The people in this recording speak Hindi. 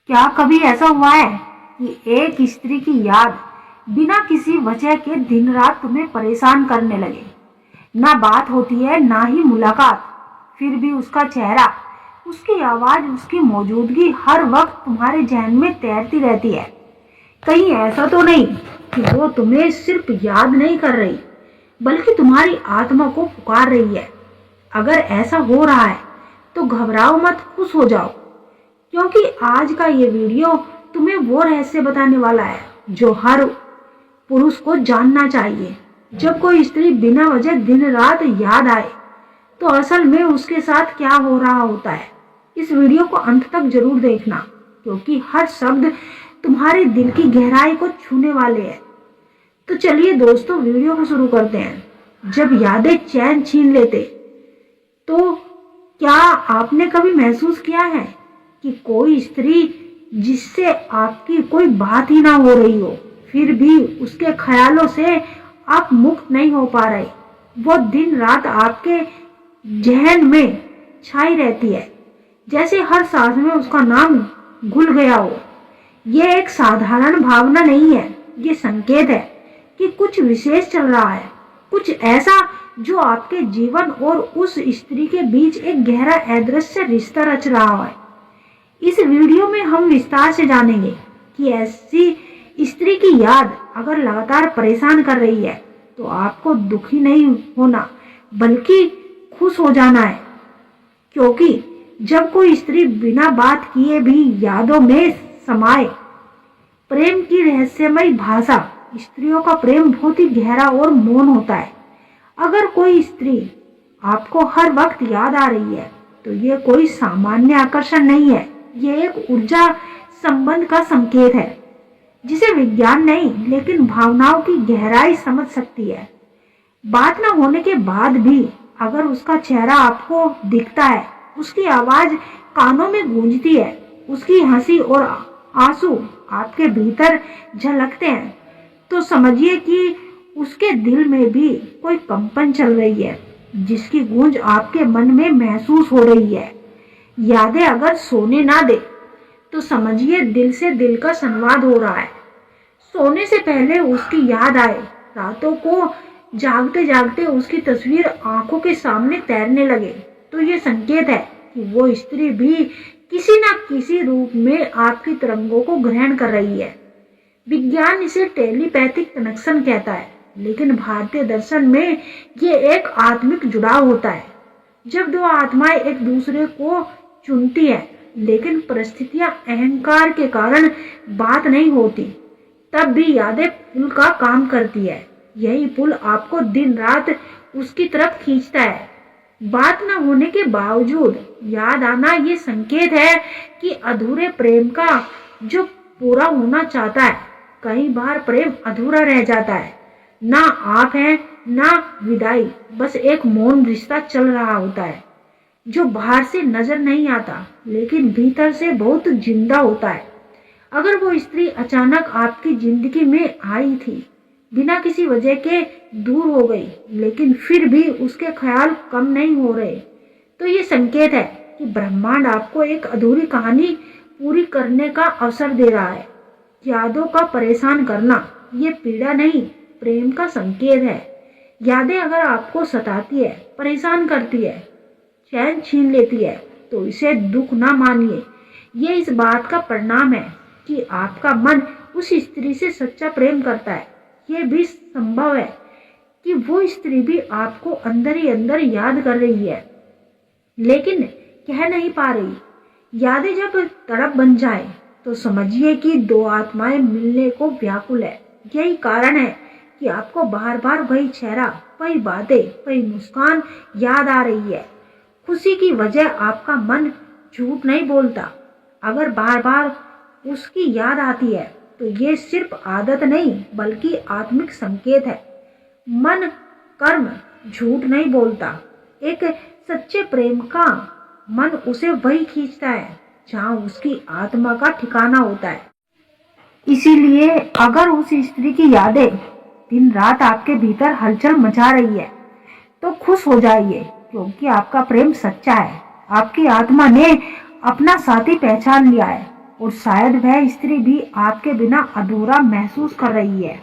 क्या कभी ऐसा हुआ है कि एक स्त्री की याद बिना किसी वजह के दिन रात तुम्हें परेशान करने लगे? ना बात होती है ना ही मुलाकात, फिर भी उसका चेहरा, उसकी आवाज, उसकी मौजूदगी हर वक्त तुम्हारे जहन में तैरती रहती है। कहीं ऐसा तो नहीं कि वो तुम्हें सिर्फ याद नहीं कर रही बल्कि तुम्हारी आत्मा को पुकार रही है? अगर ऐसा हो रहा है तो घबराओ मत, खुश हो जाओ, क्योंकि आज का ये वीडियो तुम्हें वो रहस्य बताने वाला है जो हर पुरुष को जानना चाहिए। जब कोई स्त्री बिना वजह दिन रात याद आए तो असल में उसके साथ क्या हो रहा होता है। इस वीडियो को अंत तक जरूर देखना, क्योंकि हर शब्द तुम्हारे दिल की गहराई को छूने वाले हैं। तो चलिए दोस्तों, वीडियो को शुरू करते हैं। जब यादें चैन छीन लेते, तो क्या आपने कभी महसूस किया है कि कोई स्त्री जिससे आपकी कोई बात ही ना हो रही हो, फिर भी उसके ख्यालों से आप मुक्त नहीं हो पा रहे? वो दिन रात आपके जहन में छाई रहती है, जैसे हर सांस में उसका नाम घुल गया हो। ये एक साधारण भावना नहीं है, ये संकेत है कि कुछ विशेष चल रहा है, कुछ ऐसा जो आपके जीवन और उस स्त्री के बीच एक गहरा अदृश्य रिश्ता रच रहा है। इस वीडियो में हम विस्तार से जानेंगे कि ऐसी स्त्री की याद अगर लगातार परेशान कर रही है तो आपको दुखी नहीं होना बल्कि खुश हो जाना है, क्योंकि जब कोई स्त्री बिना बात किए भी यादों में समाये, प्रेम की रहस्यमयी भाषा, स्त्रियों का प्रेम बहुत ही गहरा और मौन होता है। अगर कोई स्त्री आपको हर वक्त याद आ रही है तो ये कोई सामान्य आकर्षण नहीं है, ये एक ऊर्जा संबंध का संकेत है जिसे विज्ञान नहीं लेकिन भावनाओं की गहराई समझ सकती है। बात न होने के बाद भी अगर उसका चेहरा आपको दिखता है, उसकी आवाज कानों में गूंजती है, उसकी हंसी और आंसू आपके भीतर झलकते हैं, तो समझिए कि उसके दिल में भी कोई कंपन चल रही है जिसकी गूंज आपके मन में महसूस हो रही है। यादें अगर सोने ना दे तो समझिए दिल से दिल का संवाद हो रहा है। सोने से पहले उसकी याद आए, रातों को जागते जागते उसकी तस्वीर आंखों के सामने तैरने लगे, तो ये संकेत है कि वो स्त्री भी किसी न किसी रूप में आपकी तरंगों को ग्रहण कर रही है। विज्ञान इसे टेलीपैथिक कनेक्शन कहता है, लेकिन भारतीय दर्शन में ये एक आत्मिक जुड़ाव होता है। जब दो आत्माएं एक दूसरे को चुनती है लेकिन परिस्थितियां अहंकार के कारण बात नहीं होती, तब भी यादें पुल का काम करती है। यही पुल आपको दिन रात उसकी तरफ खींचता है। बात न होने के बावजूद याद आना ये संकेत है कि अधूरे प्रेम का जो पूरा होना चाहता है। कई बार प्रेम अधूरा रह जाता है, ना आप हैं ना विदाई, बस एक मौन रिश्ता चल रहा होता है जो बाहर से नजर नहीं आता लेकिन भीतर से बहुत जिंदा होता है। अगर वो स्त्री अचानक आपकी जिंदगी में आई थी, बिना किसी वजह के दूर हो गई, लेकिन फिर भी उसके ख्याल कम नहीं हो रहे, तो ये संकेत है कि ब्रह्मांड आपको एक अधूरी कहानी पूरी करने का अवसर दे रहा है। यादों का परेशान करना ये पीड़ा नहीं, प्रेम का संकेत है। यादें अगर आपको सताती है, परेशान करती है, चैन छीन लेती है, तो इसे दुख ना मानिए। ये इस बात का परिणाम है कि आपका मन उस स्त्री से सच्चा प्रेम करता है। ये भी संभव है कि वो स्त्री भी आपको अंदर ही अंदर याद कर रही है, लेकिन कह नहीं पा रही। यादें जब तड़प बन जाए तो समझिए कि दो आत्माएं मिलने को व्याकुल है। यही कारण है कि आपको बार बार वही चेहरा, वही बातें, वही मुस्कान याद आ रही है। खुशी की वजह आपका मन झूठ नहीं बोलता। अगर बार बार उसकी याद आती है तो ये सिर्फ आदत नहीं बल्कि आत्मिक संकेत है। मन कर्म झूठ नहीं बोलता। एक सच्चे प्रेम का मन उसे वही खींचता है जहाँ उसकी आत्मा का ठिकाना होता है। इसीलिए अगर उस स्त्री की यादें दिन रात आपके भीतर हलचल मचा रही है तो खुश हो जाइए, क्योंकि आपका प्रेम सच्चा है। आपकी आत्मा ने अपना साथी पहचान लिया है। और शायद वह स्त्री भी आपके बिना अधूरा महसूस कर रही है।